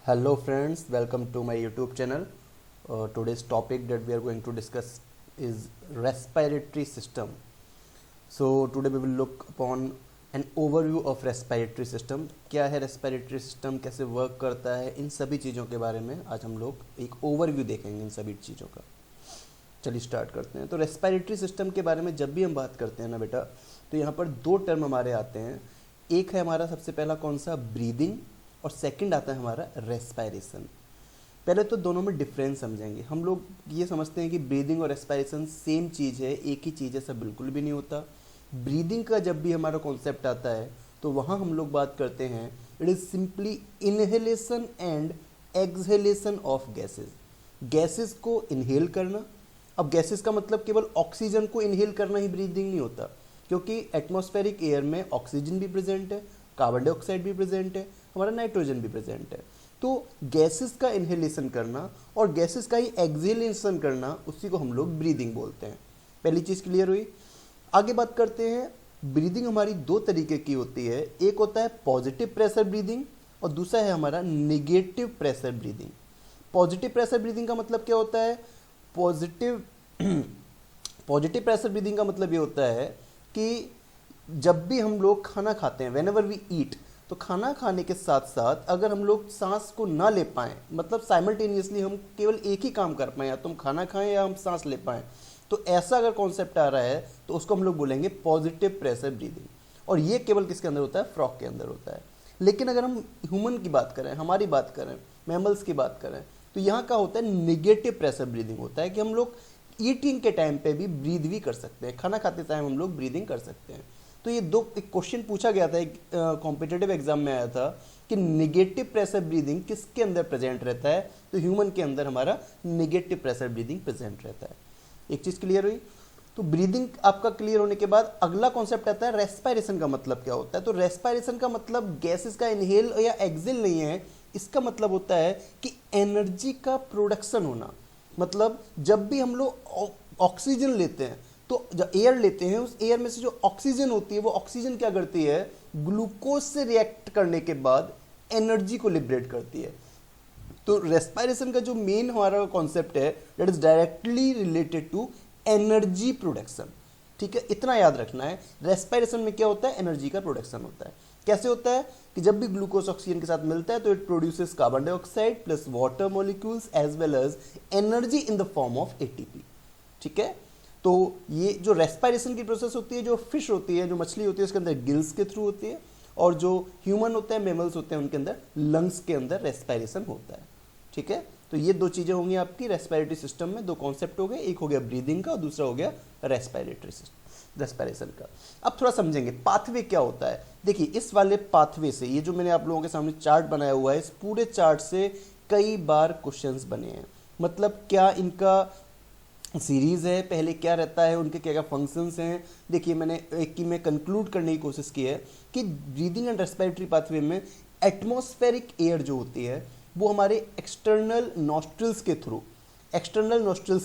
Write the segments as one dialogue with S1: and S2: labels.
S1: Hello friends, welcome to my YouTube channel. Today's topic that we are going to discuss is respiratory system. So today we will look upon an overview of respiratory system. क्या है respiratory system, कैसे work करता है, इन सभी चीज़ों के बारे में आज हम लोग एक ओवरव्यू देखेंगे इन सभी चीज़ों का। चलिए स्टार्ट करते हैं। तो रेस्पिरेटरी सिस्टम के बारे में जब भी हम बात करते हैं ना बेटा, तो यहाँ पर दो टर्म हमारे आते हैं। एक है हमारा सबसे पहला कौन सा, ब्रीदिंग, और सेकंड आता है हमारा रेस्पिरेशन। पहले तो दोनों में डिफरेंस समझेंगे। हम लोग ये समझते हैं कि ब्रीदिंग और रेस्पिरेशन सेम चीज़ है, एक ही चीज़ है, सब बिल्कुल भी नहीं होता। ब्रीदिंग का जब भी हमारा कॉन्सेप्ट आता है तो वहाँ हम लोग बात करते हैं it is simply inhalation and exhalation of gases. Gases को इनहेल करना। अब गैसेस का मतलब केवल ऑक्सीजन को इनहेल करना ही ब्रीदिंग नहीं होता, क्योंकि एटमॉस्फेरिक एयर में ऑक्सीजन भी प्रेजेंट है, कार्बन डाइऑक्साइड भी प्रेजेंट है, हमारा नाइट्रोजन भी प्रेजेंट है। तो गैसेस का इनहेलेशन करना और गैसेस का ही एक्सहेलेशन करना, उसी को हम लोग ब्रीदिंग बोलते हैं। पहली चीज़ क्लियर हुई। आगे बात करते हैं। ब्रीदिंग हमारी दो तरीके की होती है, एक होता है पॉजिटिव प्रेशर ब्रीदिंग और दूसरा है हमारा negative pressure breathing. Positive pressure breathing का मतलब क्या होता है? पॉजिटिव प्रेशर ब्रीदिंग का मतलब ये होता है कि जब भी हम लोग खाना खाते हैं, वेन एवर वी ईट, तो खाना खाने के साथ साथ अगर हम लोग सांस को ना ले पाएँ, मतलब साइमल्टेनियसली हम केवल एक ही काम कर पाएँ, या तो हम खाना खाएं या हम सांस ले पाएँ, तो ऐसा अगर कॉन्सेप्ट आ रहा है तो उसको हम लोग बोलेंगे पॉजिटिव प्रेशर ब्रीदिंग। और ये केवल किसके अंदर होता है? फ्रॉग के अंदर होता है। लेकिन अगर हम ह्यूमन की बात करें, हमारी बात करें, मैमल्स की बात करें, तो यहाँ का होता है निगेटिव प्रेशर ब्रीदिंग होता है कि हम लोग ईटिंग के टाइम पे भी ब्रीद भी कर सकते हैं, खाना खाते टाइम हम लोग ब्रीदिंग कर सकते हैं। तो ये दो, एक क्वेश्चन पूछा गया था, एक कॉम्पिटिटिव एग्जाम में आया था कि निगेटिव प्रेशर ब्रीदिंग किसके अंदर प्रेजेंट रहता है, तो ह्यूमन के अंदर हमारा निगेटिव प्रेशर ब्रीदिंग प्रेजेंट रहता है। एक चीज़ क्लियर हुई। तो ब्रीदिंग आपका क्लियर होने के बाद अगला कॉन्सेप्ट आता है रेस्पिरेशन का मतलब क्या होता है। तो रेस्पिरेशन का मतलब गैसेस का इनहेल या एक्सहेल नहीं है, इसका मतलब होता है कि एनर्जी का प्रोडक्शन होना। मतलब जब भी हम लोग ऑक्सीजन लेते हैं, तो जब एयर लेते हैं, उस एयर में से जो ऑक्सीजन होती है, वो ऑक्सीजन क्या करती है? ग्लूकोज से रिएक्ट करने के बाद एनर्जी को लिबरेट करती है। तो रेस्पिरेशन का जो मेन हमारा कॉन्सेप्ट है, that is directly related to energy production. ठीक है, इतना याद रखना है। रेस्पिरेशन में क्या होता है? एनर्जी का प्रोडक्शन होता है। कैसे होता है? कि जब भी ग्लूकोज ऑक्सीजन के साथ मिलता है तो it produces carbon dioxide plus water molecules as well as energy in the form of ATP. ठीक है, तो ये जो रेस्पिरेशन की प्रोसेस होती है, जो फिश होती है, जो मछली होती है, उसके अंदर गिल्स के थ्रू होती है, और जो ह्यूमन होते हैं, मेमल्स होते हैं, उनके अंदर लंग्स के अंदर रेस्पिरेशन होता है। ठीक है, तो ये दो चीज़ें होंगी आपकी रेस्पिरेटरी सिस्टम में। दो कॉन्सेप्ट हो गए, एक हो गया ब्रीदिंग का और दूसरा हो गया रेस्पिरेटरी सिस्टम, रेस्पिरेशन का। अब थोड़ा समझेंगे पाथवे क्या होता है। देखिए, इस वाले पाथवे से, ये जो मैंने आप लोगों के सामने चार्ट बनाया हुआ है, इस पूरे चार्ट से कई बार क्वेश्चंस बने हैं। मतलब क्या इनका सीरीज़ है, पहले क्या रहता है, उनके क्या क्या फंक्शंस हैं। देखिए, मैंने एक की मैं कंक्लूड करने की कोशिश की है कि ब्रीदिंग एंड रेस्पिरेटरी पाथवे में एटमॉस्फेरिक एयर जो होती है वो हमारे एक्सटर्नल नॉस्ट्रिल्स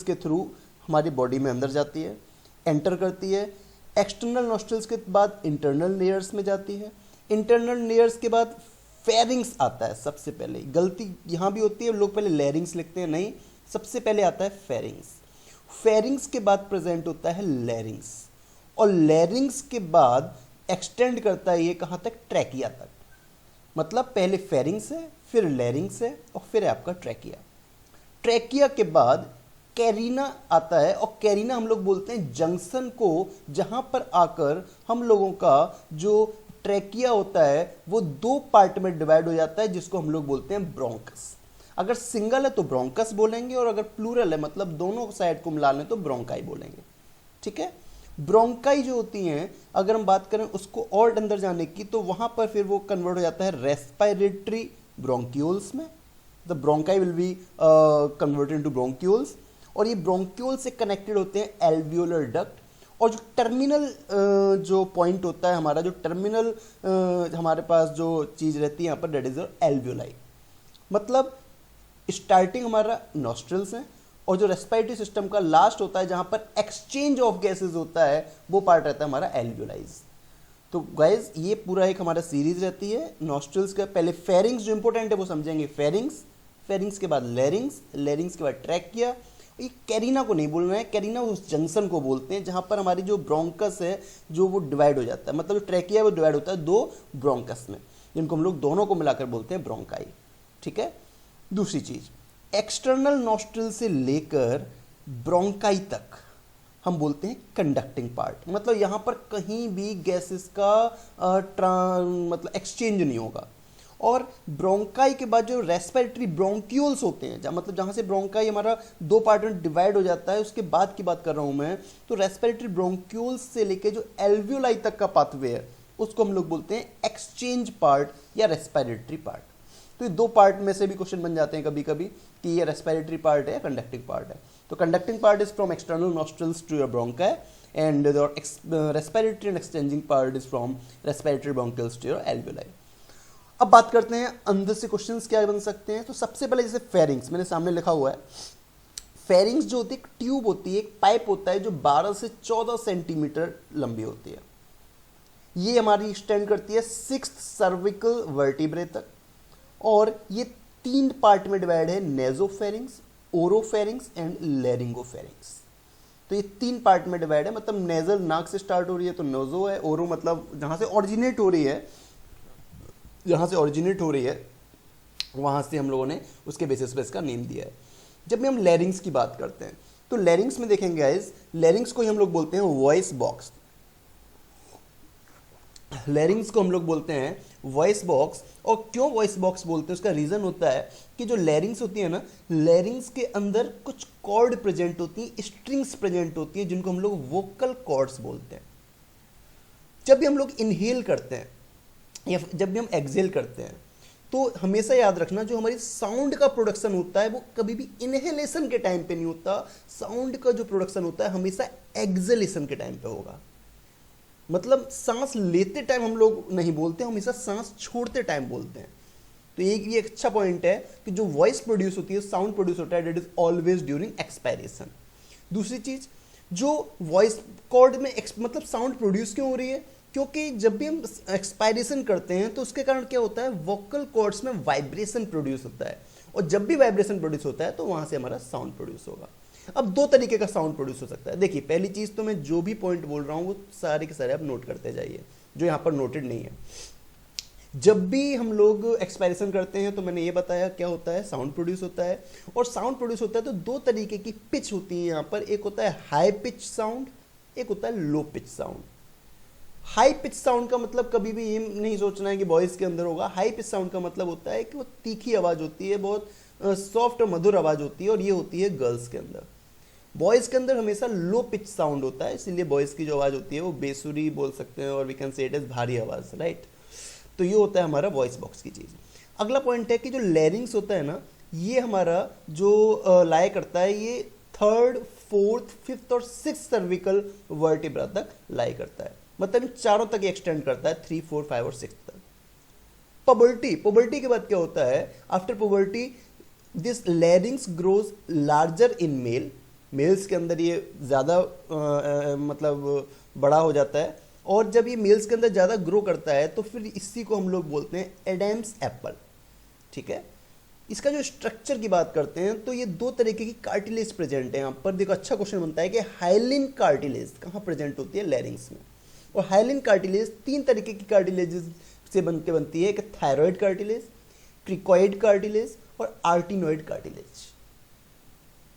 S1: के थ्रू हमारी बॉडी में अंदर जाती है, एंटर करती है। एक्सटर्नल नॉस्ट्रिल्स के बाद इंटरनल लेयर्स में जाती है। इंटरनल लेयर्स के बाद फेरिंग्स आता है। सबसे पहले गलती यहाँ भी होती है, लोग पहले लेरिंग्स लिखते हैं, नहीं, सबसे पहले आता है फेरिंग्स। फेरिंग्स के बाद प्रेजेंट होता है लैरिंग्स, और लैरिंग्स के बाद एक्सटेंड करता है ये कहाँ तक? ट्रैकिया तक। मतलब पहले फेरिंग्स है, फिर लैरिंग्स है, और फिर है आपका ट्रैकिया। ट्रैकिया के बाद कैरिना आता है, और कैरिना हम लोग बोलते हैं जंक्शन को, जहां पर आकर हम लोगों का जो ट्रैकिया होता है वो दो पार्ट में डिवाइड हो जाता है, जिसको हम लोग बोलते हैं ब्रोंकस। अगर सिंगल है तो ब्रोंकस बोलेंगे, और अगर प्लूरल है, मतलब दोनों साइड को मिला लें, तो ब्रोंकाई बोलेंगे। ठीक है, ब्रोंकाई जो होती हैं, अगर हम बात करें उसको और अंदर जाने की, तो वहां पर फिर वो कन्वर्ट हो जाता है रेस्पिरेटरी ब्रोंक्यूल्स में। The bronchi will be converted into bronchioles, और ये ब्रोंक्यूल से कनेक्टेड होते हैं एल्वियोलर डक्ट। और जो टर्मिनल जो पॉइंट होता है हमारा, जो टर्मिनल हमारे पास जो चीज़ रहती है यहाँ पर, दैट इज एल्वियोलाई। मतलब स्टार्टिंग हमारा नॉस्ट्रल्स है, और जो रेस्पिरेटरी सिस्टम का लास्ट होता है, जहां पर एक्सचेंज ऑफ गैसेस होता है, वो पार्ट रहता है हमारा एल्वियोलाइज। तो गाइज ये पूरा एक हमारा सीरीज रहती है नॉस्ट्रल्स का। पहले फेरिंग्स जो इंपॉर्टेंट है वो समझेंगे, फेरिंग्स, फेरिंग्स के बाद लेरिंग्स, लेरिंग्स के बाद ट्रैकिया। ये कैरिना को नहीं बोलना है, कैरिना उस जंक्शन को बोलते हैं जहाँ पर हमारी जो ब्रोंकस है जो वो डिवाइड हो जाता है, मतलब जो ट्रैकिया है वो डिवाइड होता है दो ब्रोंकस में, जिनको हम लोग दोनों को मिलाकर बोलते हैं ब्रोंकाई। ठीक है। दूसरी चीज, एक्सटर्नल नॉस्ट्रल से लेकर ब्रोंकाई तक हम बोलते हैं कंडक्टिंग पार्ट, मतलब यहाँ पर कहीं भी गैसेस का मतलब एक्सचेंज नहीं होगा। और ब्रोंकाई के बाद जो रेस्पिरेटरी ब्रोंक्यूल्स होते हैं, मतलब जहाँ से ब्रोंकाई हमारा दो पार्ट में डिवाइड हो जाता है, उसके बाद की बात कर रहा हूँ मैं, तो रेस्पिरेटरी ब्रोंक्यूल्स से लेके जो एल्वियोलाई तक का पाथवे है उसको हम लोग बोलते हैं एक्सचेंज पार्ट या रेस्पिरेटरी पार्ट। तो ये दो पार्ट में से भी क्वेश्चन बन जाते हैं कभी कभी कि ये रेस्पिरेटरी पार्ट है या कंडक्टिंग पार्ट है। तो conducting part is from external nostrils to your bronchi and your respiratory and exchanging part is from respiratory bronchioles to your alveoli. अब बात करते हैं अंदर से क्वेश्चंस क्या बन सकते हैं। तो सबसे पहले जैसे फेरिंग्स मैंने सामने लिखा हुआ है, फेरिंग्स जो होती है एक ट्यूब होती है, एक पाइप होता है जो 12 से 14 सेंटीमीटर लंबी होती है। ये हमारी एक्सटेंड करती है 6th सर्विकल वर्टिब्रे तक, और ये 3 पार्ट में डिवाइड है, नेजोफेरिंग्स, ओरोफेरिंग्स एंड लेरिंगोफेरिंग्स। तो ये 3 पार्ट में डिवाइड है, मतलब नेजल नाक से स्टार्ट हो रही है तो नोजो है, ओरो मतलब जहां से ऑरिजिनेट हो रही है, जहाँ से ओरिजिनेट हो रही है वहाँ से हम लोगों ने उसके बेसिस पे इसका नेम दिया है। जब भी हम लेरिंग्स की बात करते हैं तो लेरिंग्स में देखेंगे गाइस, लेरिंग्स को ही हम लोग बोलते हैं वॉइस बॉक्स। लेरिंग्स को हम लोग बोलते हैं वॉइस बॉक्स। और क्यों वॉइस बॉक्स बोलते हैं उसका रीज़न होता है कि जो लेरिंग्स होती है ना, लेरिंग्स के अंदर कुछ कॉर्ड प्रेजेंट होती है, स्ट्रिंग्स प्रेजेंट होती है, जिनको हम लोग वोकल कॉर्ड्स बोलते हैं। जब भी हम लोग इनहेल करते हैं या जब भी हम एक्सेल करते हैं तो हमेशा याद रखना जो हमारी साउंड का प्रोडक्शन होता है वो कभी भी इनहेलेशन के टाइम पे नहीं होता। साउंड का जो प्रोडक्शन होता है हमेशा एक्सेलेशन के टाइम पे होगा। मतलब सांस लेते टाइम हम लोग नहीं बोलते, हमेशा सांस छोड़ते टाइम बोलते हैं। तो एक ये अच्छा पॉइंट है कि जो वॉइस प्रोड्यूस होती है, साउंड प्रोड्यूस होता है, that is always during expiration. दूसरी चीज, जो वॉइस कॉर्ड में मतलब साउंड प्रोड्यूस क्यों हो रही है, क्योंकि जब भी हम एक्सपायरेशन करते हैं तो उसके कारण क्या होता है, वोकल कॉर्ड्स में वाइब्रेशन प्रोड्यूस होता है, और जब भी वाइब्रेशन प्रोड्यूस होता है तो वहां से हमारा साउंड प्रोड्यूस होगा। अब 2 तरीके का साउंड प्रोड्यूस हो सकता है। देखिए पहली चीज तो मैं जो भी पॉइंट बोल रहा हूँ वो सारे के सारे आप नोट करते जाइए जो यहाँ पर नोटेड नहीं है। जब भी हम लोग एक्सपायरेशन करते हैं तो मैंने ये बताया क्या होता है, साउंड प्रोड्यूस होता है। और साउंड प्रोड्यूस होता है तो 2 तरीके की पिच होती है यहाँ पर, एक होता है हाई पिच साउंड, एक होता है low pitch sound. High pitch sound का मतलब कभी भी ये नहीं सोचना है कि बॉयज के अंदर होगा। हाई पिच साउंड का मतलब होता है कि वो तीखी आवाज होती है, बहुत सॉफ्ट और मधुर आवाज होती है, और ये होती है गर्ल्स के अंदर। बॉयज के अंदर हमेशा लो पिच साउंड होता है, इसीलिए बॉयज की जो आवाज होती है वो बेसुरी बोल सकते हैं, और we can say it is भारी आवाज, राइट। तो ये होता है हमारा वॉइस बॉक्स की चीज। अगला पॉइंट है कि जो लेरिंग्स होता है ना, ये हमारा जो लाया करता है, ये 3rd, 4th, 5th और 6th सर्विकल वर्टिब्रा तक लाई करता है, मतलब इन चारों तक एक्सटेंड करता है, 3, 4, 5 और 6 तक। पुबर्टी, पुबर्टी के बाद क्या होता है, after puberty this larynx grows larger in male, males के अंदर ये ज़्यादा मतलब बड़ा हो जाता है, और जब ये मेल्स के अंदर ज़्यादा ग्रो करता है तो फिर इसी को हम लोग बोलते हैं एडम्स एप्पल। ठीक है। इसका जो स्ट्रक्चर की बात करते हैं तो ये 2 तरीके की कार्टिलेज प्रेजेंट है यहाँ पर। देखो अच्छा क्वेश्चन बनता है कि हाइलिन कार्टिलेज कहाँ प्रेजेंट होती है, लेरिंग्स में। और हाइलिन कार्टिलेज 3 तरीके की कार्टिलेजेस से बनती है, एक थायराइड कार्टिलेज, क्रिकॉइड कार्टिलेज और आर्टिनोइड कार्टिलेज।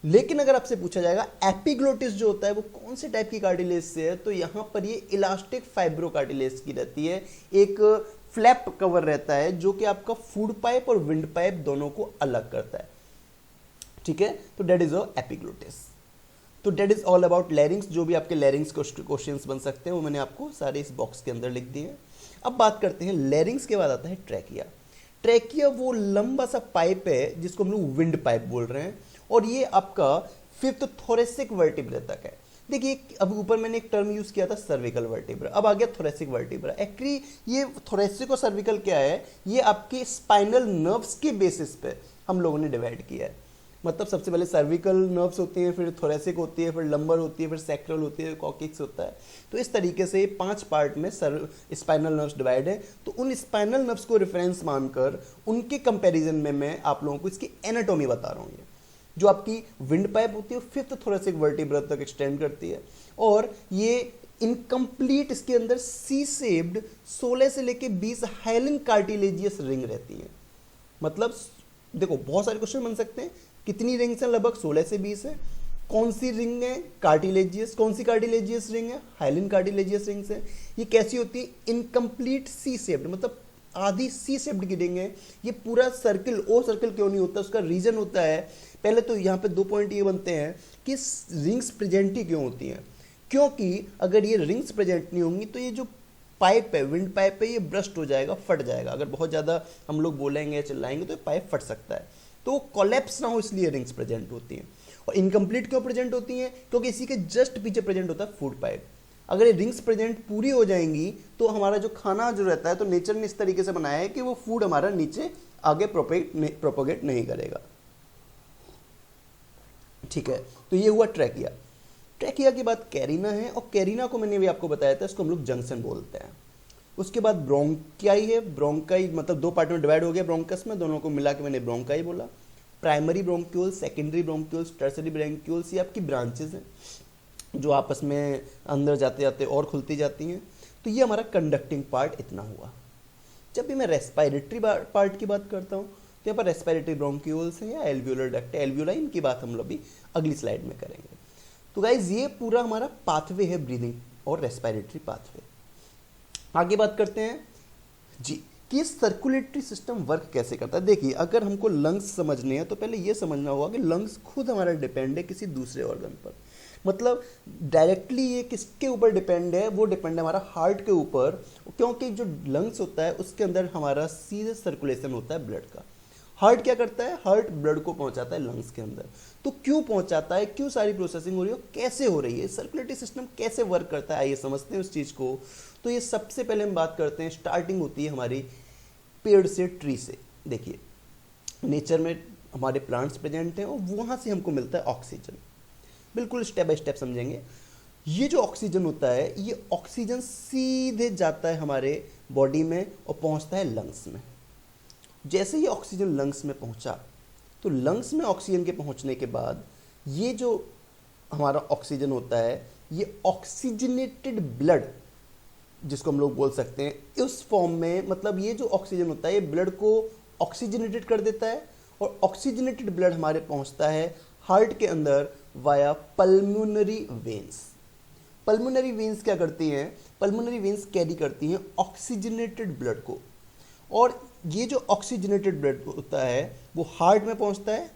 S1: लेकिन अगर आपसे पूछा जाएगा एपिग्लोटिस जो होता है वो कौन से टाइप की कार्टिलेज से है, तो यहाँ पर ये इलास्टिक फाइब्रो कार्टिलेज की रहती है। एक फ्लैप कवर रहता है जो कि आपका फूड पाइप और विंड पाइप दोनों को अलग करता है। ठीक है। तो डेट इज अ एपिग्लोटिस। तो that is all about larynx. जो भी आपके लेरिंग्स क्वेश्चंस बन सकते हैं वो मैंने आपको सारे इस बॉक्स के अंदर लिख दिए हैं। अब बात करते हैं लेरिंग्स के बाद आता है ट्रैकिया। ट्रैकिया वो लंबा सा पाइप है जिसको हम लोग विंड पाइप बोल रहे हैं, और ये आपका 5th थोरेसिक वर्टिब्रा तक है। देखिए अब ऊपर मैंने एक टर्म यूज किया था सर्विकल वर्टिब्रा, अब आ गया थोरेसिक वर्टिब्रा। एक्चुअली ये थोरेसिक और सर्विकल क्या है, ये आपके स्पाइनल नर्व्स के बेसिस पे हम लोगों ने डिवाइड किया है। मतलब सबसे पहले सर्विकल नर्व्स होती हैं, फिर थोरेसिक होती है, फिर लंबर होती है, फिर सैक्रल होती है, कॉकिक्स होता है। तो इस तरीके से 5 पार्ट में स्पाइनल नर्व्स डिवाइड है। तो उन स्पाइनल नर्व्स को रेफरेंस मानकर उनके कंपैरिजन में मैं आप लोगों को इसकी एनाटॉमी बता रहा हूँ। जो आपकी विंड पाइप होती है वो 5th थोरेसिक वर्टिब्रा तक एक्सटेंड करती है, और ये इनकम्प्लीट इसके अंदर सी शेप्ड 16 से लेके 20 हाइलिन कार्टिलेजियस रिंग रहती है। मतलब देखो बहुत सारे क्वेश्चन बन सकते हैं, कितनी रिंग्स हैं? लगभग 16 से 20 है। कौन सी रिंग है? कार्टिलेजियस। कौन सी कार्टिलेजियस रिंग है? हाइलिन कार्टिलेजियस रिंग्स है। ये कैसी होती है? इनकम्प्लीट सी शेप्ड, मतलब आधी सी शेप्ड की रिंग है। ये पूरा सर्किल, ओ सर्किल क्यों नहीं होता? उसका रीजन होता है, पहले तो यहाँ पे 2 पॉइंट ये बनते हैं कि रिंग्स प्रेजेंट ही क्यों होती हैं। क्योंकि अगर ये रिंग्स प्रेजेंट नहीं होंगी तो ये जो पाइप है, विंड पाइप है, ये ब्रस्ट हो जाएगा, फट जाएगा। अगर बहुत ज़्यादा हम लोग बोलेंगे, चिल्लाएंगे तो पाइप फट सकता है। तो कोलैप्स ना हो इसलिए रिंग्स प्रेजेंट होती हैं। और इनकम्प्लीट क्यों प्रेजेंट होती हैं? क्योंकि इसी के जस्ट पीछे प्रेजेंट होता है फूड पाइप। अगर ये रिंग्स प्रेजेंट पूरी हो जाएंगी तो हमारा जो खाना जो रहता है, तो नेचर ने इस तरीके से बनाया है कि वो फूड हमारा नीचे आगे प्रोपोगेट नहीं करेगा। ठीक है, तो ये हुआ ट्रैकिया। ट्रैकिया के बाद कैरिना है, और कैरिना को मैंने भी आपको बताया था, इसको हम लोग जंक्शन बोलते हैं। उसके बाद ब्रोंकाई है। ब्रोंकाई मतलब 2 पार्ट में डिवाइड हो गया ब्रोंकस में, दोनों को मिला के मैंने ब्रोंकाई बोला। Primary bronchioles, secondary bronchioles, tertiary bronchioles, ये आपकी ब्रांचेज हैं जो आपस में अंदर जाते जाते और खुलती जाती हैं। तो ये हमारा कंडक्टिंग पार्ट इतना हुआ। जब भी मैं रेस्पिरेटरी पार्ट की बात करता हूँ तो यहाँ पर रेस्पिरेटरी ब्रोंक्यूल्स हैं या एल्वियोलर डक्ट है, एल्वियोलाई, इनकी बात हम लोग भी अगली स्लाइड में करेंगे। तो गाइज ये पूरा हमारा पाथवे है, ब्रीदिंग और रेस्पिरेटरी पाथवे। आगे बात करते हैं जी कि सर्कुलेटरी सिस्टम वर्क कैसे करता है। देखिए, अगर हमको लंग्स समझने हैं तो पहले ये समझना होगा कि लंग्स खुद हमारा डिपेंड है किसी दूसरे ऑर्गन पर। मतलब डायरेक्टली ये किसके ऊपर डिपेंड है? वो डिपेंड है हमारा हार्ट के ऊपर, क्योंकि जो लंग्स होता है उसके अंदर हमारा सीधे सर्कुलेशन होता है ब्लड का। हार्ट क्या करता है? हार्ट ब्लड को पहुंचाता है लंग्स के अंदर। तो क्यों पहुंचाता है, क्यों सारी प्रोसेसिंग हो रही है, कैसे हो रही है, सर्कुलेटरी सिस्टम कैसे वर्क करता है, आइए समझते हैं उस चीज़ को। तो ये सबसे पहले हम बात करते हैं, स्टार्टिंग होती है हमारी पेड़ से, ट्री से। देखिए, नेचर में हमारे प्लांट्स प्रेजेंट हैं और वहाँ से हमको मिलता है ऑक्सीजन। बिल्कुल स्टेप बाय स्टेप समझेंगे। ये जो ऑक्सीजन होता है, ये ऑक्सीजन सीधे जाता है हमारे बॉडी में और पहुँचता है लंग्स में। जैसे ही ऑक्सीजन लंग्स में पहुंचा, तो लंग्स में ऑक्सीजन के पहुंचने के बाद ये जो हमारा ऑक्सीजन होता है, ये ऑक्सीजनेटेड ब्लड जिसको हम लोग बोल सकते हैं उस फॉर्म में, मतलब ये जो ऑक्सीजन होता है ये ब्लड को ऑक्सीजनेटेड कर देता है, और ऑक्सीजनेटेड ब्लड हमारे पहुंचता है हार्ट के अंदर via pulmonary veins. Pulmonary veins क्या करती हैं? पल्मोनरी वेन्स कैरी करती हैं ऑक्सीजनेटेड ब्लड को, और ये जो ऑक्सीजनेटेड ब्लड होता है वो हार्ट में पहुंचता है।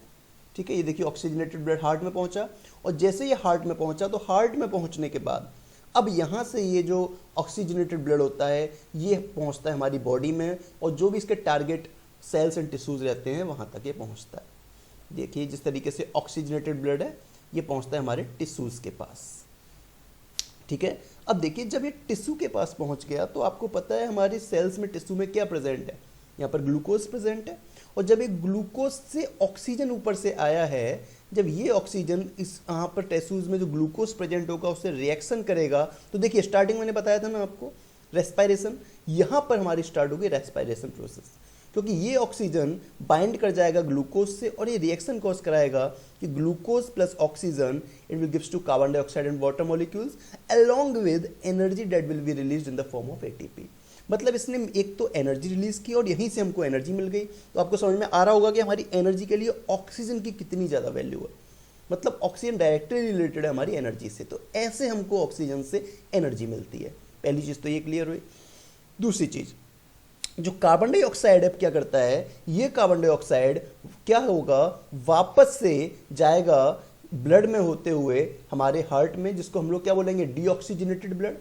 S1: ठीक है, ये देखिए ऑक्सीजनेटेड ब्लड हार्ट में पहुंचा, और जैसे ये हार्ट में पहुंचा तो हार्ट में पहुंचने के बाद अब यहाँ से ये जो ऑक्सीजनेटेड ब्लड होता है ये पहुंचता है हमारी बॉडी में, और जो भी इसके टारगेट सेल्स एंड टिश्यूज रहते हैं वहाँ तक ये पहुँचता है। देखिए जिस तरीके से ऑक्सीजनेटेड ब्लड है ये पहुँचता है हमारे टिश्यूज़ के पास। ठीक है, अब देखिए जब ये टिश्यू के पास पहुंच गया तो आपको पता है हमारी सेल्स में, टिश्यू में क्या प्रेजेंट है? यहाँ पर ग्लूकोज प्रेजेंट है, और जब ये ग्लूकोज से ऑक्सीजन ऊपर से आया है, जब ये ऑक्सीजन इस यहाँ पर टिश्यूज में जो ग्लूकोज प्रेजेंट होगा उससे रिएक्शन करेगा, तो देखिए स्टार्टिंग मैंने बताया था ना आपको रेस्पिरेशन, यहाँ पर हमारी स्टार्ट होगी रेस्पिरेशन प्रोसेस, क्योंकि ये ऑक्सीजन बाइंड कर जाएगा ग्लूकोज से और ये रिएक्शन कॉज कराएगा कि glucose plus oxygen it will gives to carbon dioxide and water molecules along with energy that will be released in the form of ATP. मतलब इसने एक तो एनर्जी रिलीज की और यहीं से हमको एनर्जी मिल गई। तो आपको समझ में आ रहा होगा कि हमारी एनर्जी के लिए ऑक्सीजन की कितनी ज़्यादा वैल्यू है। मतलब ऑक्सीजन डायरेक्टली रिलेटेड है हमारी एनर्जी से, तो ऐसे हमको ऑक्सीजन से एनर्जी मिलती है। पहली चीज़ तो ये क्लियर हुई। दूसरी चीज़, जो कार्बन डाइऑक्साइड अब क्या करता है, ये कार्बन डाइऑक्साइड क्या होगा, वापस से जाएगा ब्लड में होते हुए हमारे हार्ट में, जिसको हम लोग क्या बोलेंगे, डीऑक्सीजनेटेड ब्लड।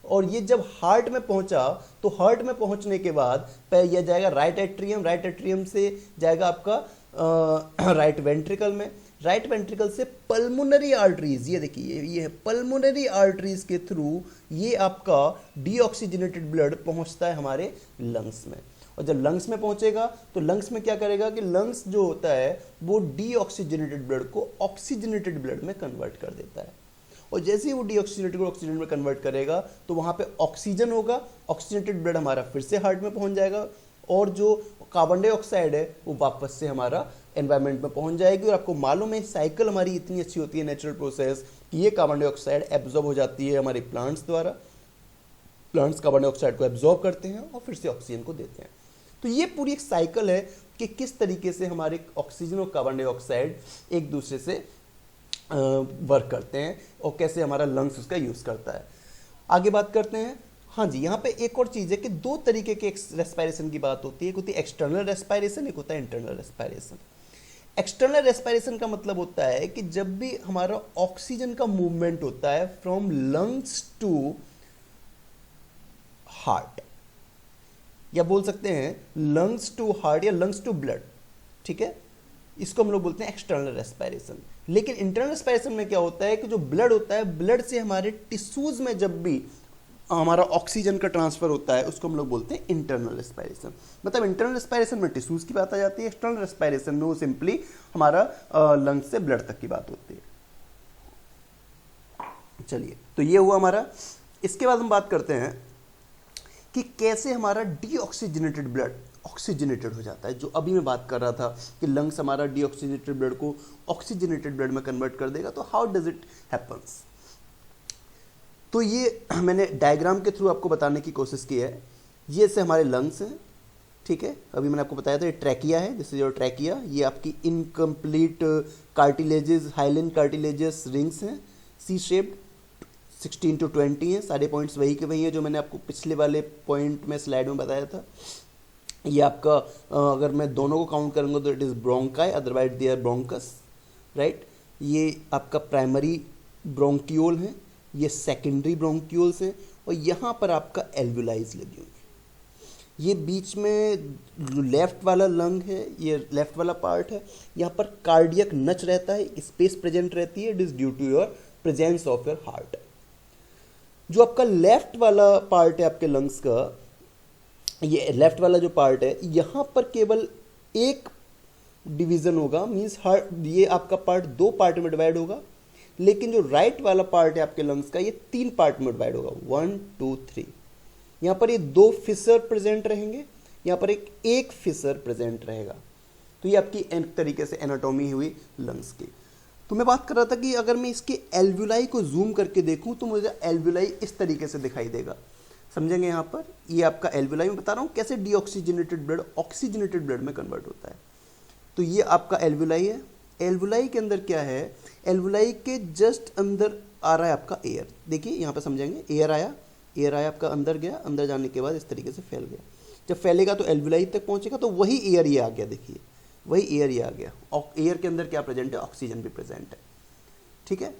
S1: और ये जब हार्ट में पहुंचा तो हार्ट में पहुंचने के बाद यह जाएगा राइट एट्रियम, राइट एट्रियम से जाएगा आपका राइट वेंट्रिकल में, राइट वेंट्रिकल से पल्मोनरी आर्टरीज, ये देखिए ये है पल्मोनरी आर्टरीज के थ्रू ये आपका डीऑक्सीजनेटेड ब्लड पहुंचता है हमारे लंग्स में। और जब लंग्स में पहुंचेगा तो लंग्स में क्या करेगा कि लंग्स जो होता है वो डीऑक्सीजनेटेड ब्लड को ऑक्सीजनेटेड ब्लड में कन्वर्ट कर देता है, और जैसे ही वो डीऑक्सीजनेटेड को ऑक्सीजन में कन्वर्ट करेगा तो वहाँ पे ऑक्सीजन होगा, ऑक्सीजनेटेड ब्लड हमारा फिर से हार्ट में पहुँच जाएगा, और जो कार्बन डाइऑक्साइड है वो वापस से हमारा एनवायरनमेंट में पहुंच जाएगी। और आपको मालूम है साइकिल हमारी इतनी अच्छी होती है नेचुरल प्रोसेस कि ये कार्बन डाइऑक्साइड एब्जॉर्ब हो जाती है हमारे प्लांट्स द्वारा, प्लांट्स कार्बन डाइऑक्साइड को एब्जॉर्ब करते हैं और फिर से ऑक्सीजन को देते हैं। तो ये पूरी एक साइकिल है कि किस तरीके से हमारे ऑक्सीजन और कार्बन डाइऑक्साइड एक दूसरे से वर्क करते हैं और कैसे हमारा लंग्स उसका यूज़ करता है। आगे बात करते हैं। हाँ जी, यहाँ पे एक और चीज़ है कि दो तरीके के रेस्पिरेशन की बात होती है, एक होती है एक्सटर्नल रेस्पिरेशन, एक होता है इंटरनल रेस्पिरेशन। एक्सटर्नल रेस्पिरेशन का मतलब होता है कि जब भी हमारा ऑक्सीजन का मूवमेंट होता है फ्रॉम लंग्स टू हार्ट, या बोल सकते हैं लंग्स टू हार्ट या लंग्स टू ब्लड, ठीक है, इसको हम लोग बोलते हैं एक्सटर्नल रेस्पिरेशन। लेकिन इंटरनल रेस्पिरेशन में क्या होता है कि जो ब्लड होता है, ब्लड से हमारे टिश्यूज में जब भी हमारा ऑक्सीजन का ट्रांसफर होता है उसको हम लोग बोलते हैं इंटरनल रेस्पिरेशन। मतलब इंटरनल रेस्पिरेशन में टिश्यूज की बात आ जाती है, एक्सटर्नल रेस्पिरेशन में वो सिंपली हमारा लंग्स से ब्लड तक की बात होती है। चलिए, तो ये हुआ हमारा। इसके बाद हम बात करते हैं कि कैसे हमारा डीऑक्सीजनेटेड ब्लड ऑक्सीजनेटेड हो जाता है। जो अभी मैं बात कर रहा था कि लंग्स हमारा डीऑक्सीजनेटेड ब्लड को ऑक्सीजनेटेड ब्लड में कन्वर्ट कर देगा, तो हाउ डज इट हैपन्स। तो ये मैंने डायग्राम के थ्रू आपको बताने की कोशिश की है। ये से हमारे लंग्स हैं, ठीक है, अभी मैंने आपको बताया था ये ट्रैकिया है, दिस इज योर ट्रैकिया। ये आपकी incomplete cartilages, hyaline cartilages rings हैं, सी शेप्ड, 16 to 20 हैं। सारे पॉइंट्स वही के वही हैं जो मैंने आपको पिछले वाले पॉइंट में स्लाइड में बताया था। ये आपका अगर मैं दोनों को काउंट करूँगा तो it is bronchi, otherwise they are bronchus, right. ये आपका प्राइमरी ब्रोंक्यूल है, ये सेकेंडरी ब्रोंक्यूल्स हैं, और यहाँ पर आपका एल्वुलाइज लगी हुई है। ये बीच में लेफ्ट वाला लंग है, ये लेफ्ट वाला पार्ट है, यहाँ पर कार्डियक नच रहता है, स्पेस प्रेजेंट रहती है, it is due to your presence of your heart. जो आपका लेफ्ट वाला पार्ट है आपके लंग्स का, ये लेफ्ट वाला जो पार्ट है, यहाँ पर केवल एक डिवीजन होगा, मीन्स हार्ट, ये आपका पार्ट दो पार्ट में डिवाइड होगा। लेकिन जो राइट वाला पार्ट है आपके लंग्स का, ये तीन पार्ट में डिवाइड होगा, 1 2 3। यहाँ पर ये दो फिशर प्रेजेंट रहेंगे, यहाँ पर एक फिशर प्रेजेंट रहेगा। तो ये आपकी एक तरीके से एनाटॉमी हुई लंग्स की। तो मैं बात कर रहा था कि अगर मैं इसके एल्वुलाई को जूम करके देखूं तो मुझे एल्वुलाई इस तरीके से दिखाई देगा, समझेंगे। यहाँ पर ये आपका एल्वुलाई, मैं बता रहा हूँ कैसे डीऑक्सीजनेटेड ब्लड ऑक्सीजनेटेड ब्लड में कन्वर्ट होता है। तो ये आपका एल्वुलाई है। एल्वुलाई के अंदर क्या है, एल्वुलाई के जस्ट अंदर आ रहा है आपका एयर। देखिए यहाँ पर समझेंगे, एयर आया आपका, अंदर गया, अंदर जाने के बाद इस तरीके से फैल गया। जब फैलेगा तो एल्वुलाई तक पहुँचेगा, तो वही एयर ये आ गया, देखिए वही एयर ये आ गया। और एयर के अंदर क्या प्रेजेंट है, ऑक्सीजन भी प्रेजेंट है, ठीक है।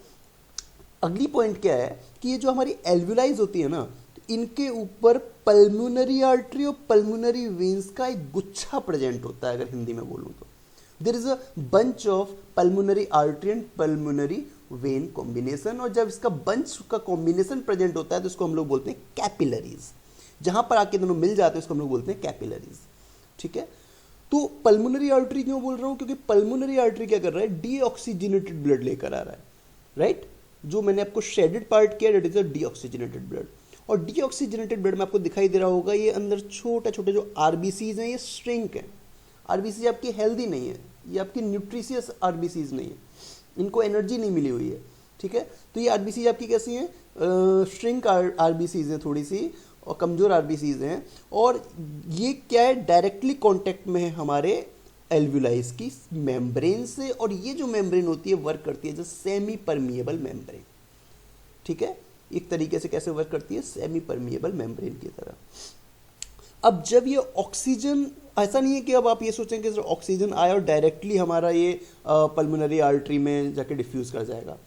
S1: अगली पॉइंट क्या है कि ये जो हमारी एल्वुलाइज होती है ना, तो इनके ऊपर पल्मोनरी आर्टरी और पल्मोनरी वेन्स का एक गुच्छा प्रेजेंट होता है, अगर हिंदी में बोलूँ तो। There is a bunch of pulmonary artery and pulmonary vein combination, और जब इसका बंच का कॉम्बिनेशन प्रेजेंट होता है तो इसको हम लोग बोलते हैं कैपिलरीज। जहां पर आके दोनों मिल जाते हैं उसको हम लोग बोलते हैं कैपिलरीज, ठीक है। तो पल्मोनरी आर्टरी क्यों बोल रहा हूं, क्योंकि पल्मोनरी आर्टरी क्या कर रहा है, डीऑक्सीजनेटेड ब्लड लेकर आ रहा है, राइट। जो मैंने आपको शेडेड पार्ट किया, that is a deoxygenated blood. और डीऑक्सीजनेटेड ब्लड में आपको दिखाई दे रहा होगा, ये अंदर छोटे छोटे जो आरबीसीज हैं, ये श्रिंक है। आरबीसी आपकी हेल्दी नहीं है, ये आपकी न्यूट्रिशियस आरबीसीज नहीं है, इनको एनर्जी नहीं मिली हुई है, ठीक है। तो ये आरबीसी आपकी कैसी हैं, श्रिंक आरबीसीज हैं, थोड़ी सी और कमज़ोर आरबीसीज हैं। और ये क्या है, डायरेक्टली कांटेक्ट में है हमारे एल्वुलाइज की मेम्ब्रेन से, और ये जो मेम्ब्रेन होती है वर्क करती है जो सेमी परमिएबल मेम्ब्रेन, ठीक है। एक तरीके से कैसे वर्क करती है, सेमी परमिएबल मेम्ब्रेन की तरह। अब जब ये ऑक्सीजन, ऐसा नहीं है कि अब आप ये सोचें कि ऑक्सीजन आया और डायरेक्टली हमारा ये पल्मोनरी आर्टरी में जाके डिफ्यूज कर जाएगा।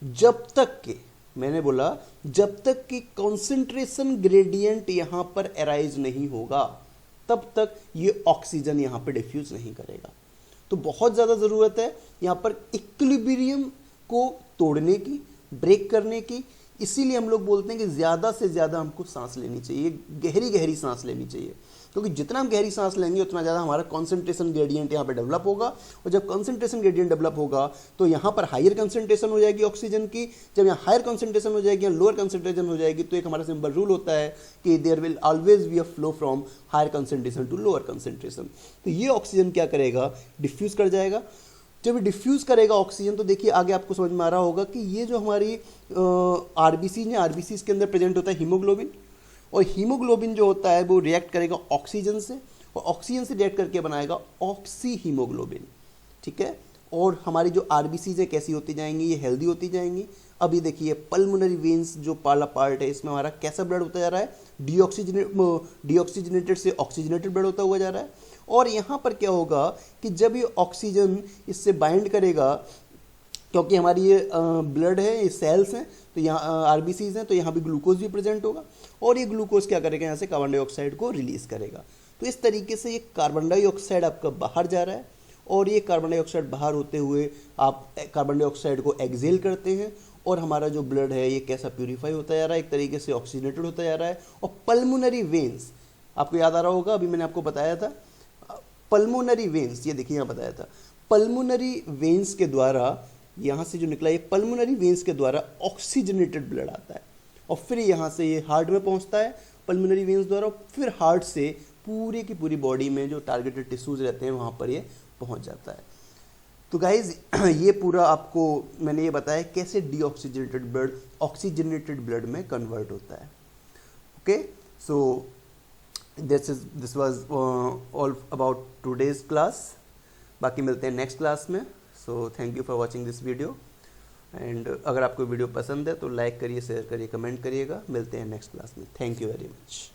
S1: जब तक कि, मैंने बोला जब तक कि कॉन्सेंट्रेशन ग्रेडियंट यहाँ पर अराइज नहीं होगा, तब तक ये ऑक्सीजन यहाँ पर डिफ्यूज नहीं करेगा। तो बहुत ज़्यादा ज़रूरत है यहाँ पर इक्विलिब्रियम को तोड़ने की, ब्रेक करने की। इसीलिए हम लोग बोलते हैं कि ज़्यादा से ज़्यादा हमको सांस लेनी चाहिए, गहरी गहरी सांस लेनी चाहिए। क्योंकि जितना हम गहरी सांस लेंगे उतना ज़्यादा हमारा कॉन्सेंट्रेशन ग्रेडियंट यहाँ पे डेवलप होगा, और जब कॉन्सेंट्रेशन ग्रेडियंट डेवलप होगा तो यहाँ पर हायर कंसंट्रेशन हो जाएगी ऑक्सीजन की। जब यहाँ हायर कंसंट्रेशन हो जाएगी या लोअर कंसंट्रेशन हो जाएगी तो एक हमारा सिंपल रूल होता है कि there will always be a flow from higher concentration to lower concentration. तो ये ऑक्सीजन क्या करेगा, डिफ्यूज कर जाएगा। जब डिफ्यूज करेगा ऑक्सीजन तो देखिए आगे आपको समझ में आ रहा होगा कि ये जो हमारी आरबीसी है, आरबीसी के अंदर प्रेजेंट होता है हीमोग्लोबिन, और हीमोग्लोबिन जो होता है वो रिएक्ट करेगा ऑक्सीजन से, और ऑक्सीजन से रिएक्ट करके बनाएगा ऑक्सी हीमोग्लोबिन, ठीक है। और हमारी जो आरबीसीज है कैसी होती जाएंगी, ये हेल्दी होती जाएंगी। अब ये देखिए पल्मोनरी वेन्स जो पाला पार्ट है इसमें हमारा कैसा ब्लड होता जा रहा है, डीऑक्सीजनेटेड से ऑक्सीजनेटेड ब्लड होता हुआ जा रहा है। और यहाँ पर क्या होगा कि जब ये ऑक्सीजन इससे बाइंड करेगा, क्योंकि हमारी ये ब्लड है, ये सेल्स हैं, तो यहाँ आरबीसीज हैं, तो यहाँ भी ग्लूकोज भी प्रेजेंट होगा, और ये ग्लूकोज क्या करेगा, यहाँ से कार्बन डाइऑक्साइड को रिलीज करेगा। तो इस तरीके से ये कार्बन डाइऑक्साइड आपका बाहर जा रहा है, और ये कार्बन डाइऑक्साइड बाहर होते हुए आप कार्बन डाइऑक्साइड को एक्सेल करते हैं, और हमारा जो ब्लड है ये कैसा प्यूरीफाई होता जा रहा है, एक तरीके से ऑक्सीजनेटेड होता जा रहा है। और पल्मोनरी वेन्स आपको याद आ रहा होगा, अभी मैंने आपको बताया था पल्मोनरी वेन्स, ये देखिए यहाँ बताया था, पल्मोनरी वेन्स के द्वारा यहाँ से जो निकला ये पल्मोनरी वेन्स के द्वारा ऑक्सीजनेटेड ब्लड आता है, और फिर यहाँ से ये हार्ट में पहुँचता है पल्मोनरी वेन्स द्वारा, फिर हार्ट से पूरी की पूरी बॉडी में जो टारगेटेड टिश्यूज रहते हैं वहाँ पर ये पहुँच जाता है। तो गाइज ये पूरा आपको मैंने ये बताया कैसे डीऑक्सीजनेटेड ब्लड ऑक्सीजनेटेड ब्लड में कन्वर्ट होता है। Okay, so this was all about today's class. बाकी मिलते हैं नेक्स्ट क्लास में। So thank you for watching this video, and अगर आपको वीडियो पसंद है तो लाइक करिए, शेयर करिए, कमेंट करिएगा। मिलते हैं नेक्स्ट क्लास में। Thank you very much.